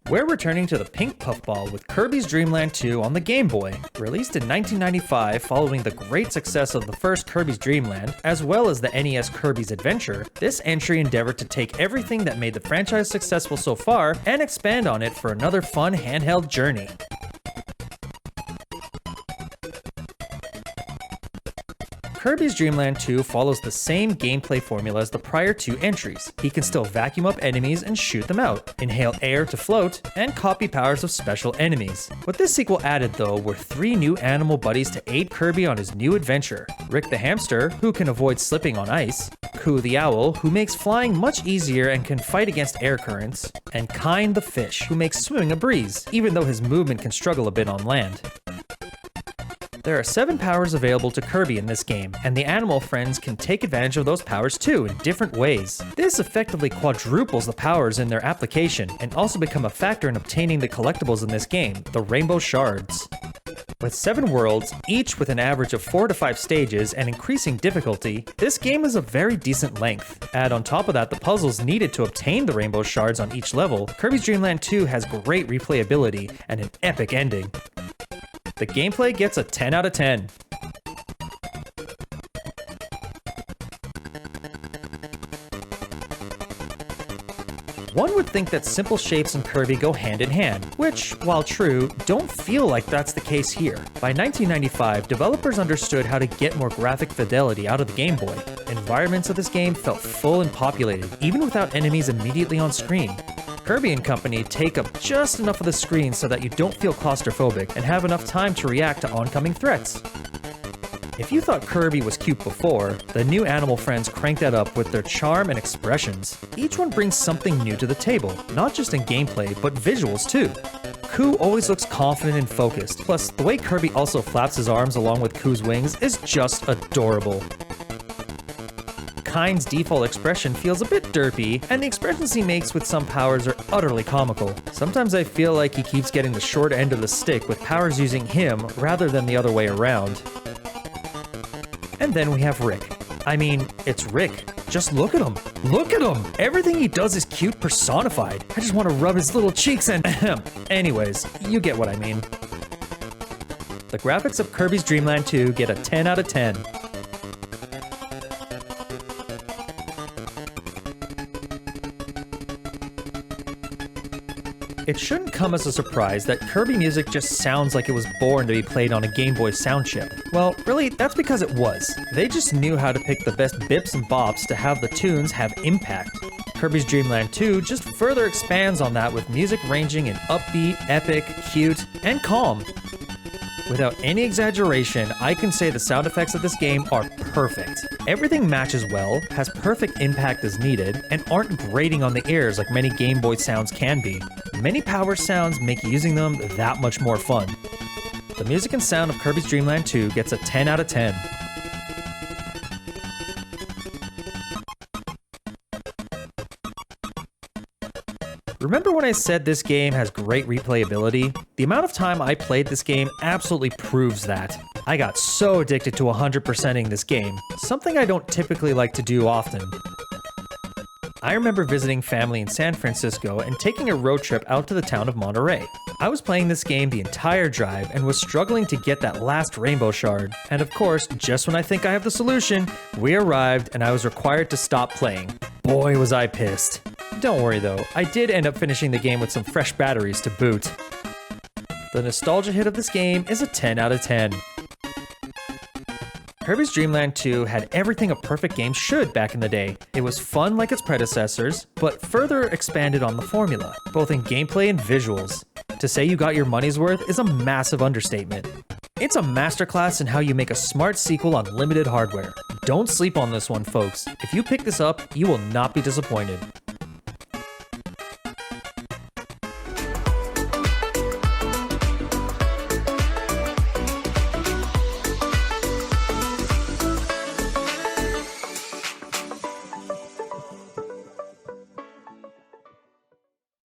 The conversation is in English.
We're returning to the pink puffball with Kirby's Dream Land 2 on the Game Boy. Released in 1995 following the great success of the first Kirby's Dream Land, as well as the NES Kirby's Adventure, this entry endeavored to take everything that made the franchise successful so far and expand on it for another fun handheld journey. Kirby's Dream Land 2 follows the same gameplay formula as the prior two entries. He can still vacuum up enemies and shoot them out, inhale air to float, and copy powers of special enemies. What this sequel added though were 3 new animal buddies to aid Kirby on his new adventure. Rick the hamster, who can avoid slipping on ice, Coo the owl, who makes flying much easier and can fight against air currents, and Kind the fish, who makes swimming a breeze, even though his movement can struggle a bit on land. There are 7 powers available to Kirby in this game, and the animal friends can take advantage of those powers too in different ways. This effectively quadruples the powers in their application, and also become a factor in obtaining the collectibles in this game, the Rainbow Shards. With 7 worlds, each with an average of 4 to 5 stages and increasing difficulty, this game is a very decent length. Add on top of that the puzzles needed to obtain the Rainbow Shards on each level, Kirby's Dream Land 2 has great replayability and an epic ending. The gameplay gets a 10 out of 10. One would think that simple shapes and Kirby go hand in hand, which, while true, don't feel like that's the case here. By 1995, developers understood how to get more graphic fidelity out of the Game Boy. Environments of this game felt full and populated, even without enemies immediately on screen. Kirby and company take up just enough of the screen so that you don't feel claustrophobic and have enough time to react to oncoming threats. If you thought Kirby was cute before, the new animal friends crank that up with their charm and expressions. Each one brings something new to the table, not just in gameplay, but visuals too. Coo always looks confident and focused, plus the way Kirby also flaps his arms along with Coo's wings is just adorable. Kind's default expression feels a bit derpy, and the expressions he makes with some powers are utterly comical. Sometimes I feel like he keeps getting the short end of the stick with powers using him rather than the other way around. And then we have Rick. I mean, it's Rick. Just look at him. Look at him! Everything he does is cute personified. I just want to rub his little cheeks and anyways, you get what I mean. The graphics of Kirby's Dream Land 2 get a 10 out of 10. It shouldn't come as a surprise that Kirby music just sounds like it was born to be played on a Game Boy sound chip. Well, really, that's because it was. They just knew how to pick the best bips and bops to have the tunes have impact. Kirby's Dream Land 2 just further expands on that with music ranging in upbeat, epic, cute, and calm. Without any exaggeration, I can say the sound effects of this game are perfect. Everything matches well, has perfect impact as needed, and aren't grating on the ears like many Game Boy sounds can be. Many power sounds make using them that much more fun. The music and sound of Kirby's Dream Land 2 gets a 10 out of 10. Remember when I said this game has great replayability? The amount of time I played this game absolutely proves that. I got so addicted to 100%ing this game, something I don't typically like to do often. I remember visiting family in San Francisco and taking a road trip out to the town of Monterey. I was playing this game the entire drive and was struggling to get that last rainbow shard. And of course, just when I think I have the solution, we arrived and I was required to stop playing. Boy, was I pissed. Don't worry though, I did end up finishing the game with some fresh batteries to boot. The nostalgia hit of this game is a 10 out of 10. Kirby's Dream Land 2 had everything a perfect game should back in the day. It was fun like its predecessors, but further expanded on the formula, both in gameplay and visuals. To say you got your money's worth is a massive understatement. It's a masterclass in how you make a smart sequel on limited hardware. Don't sleep on this one, folks. If you pick this up, you will not be disappointed.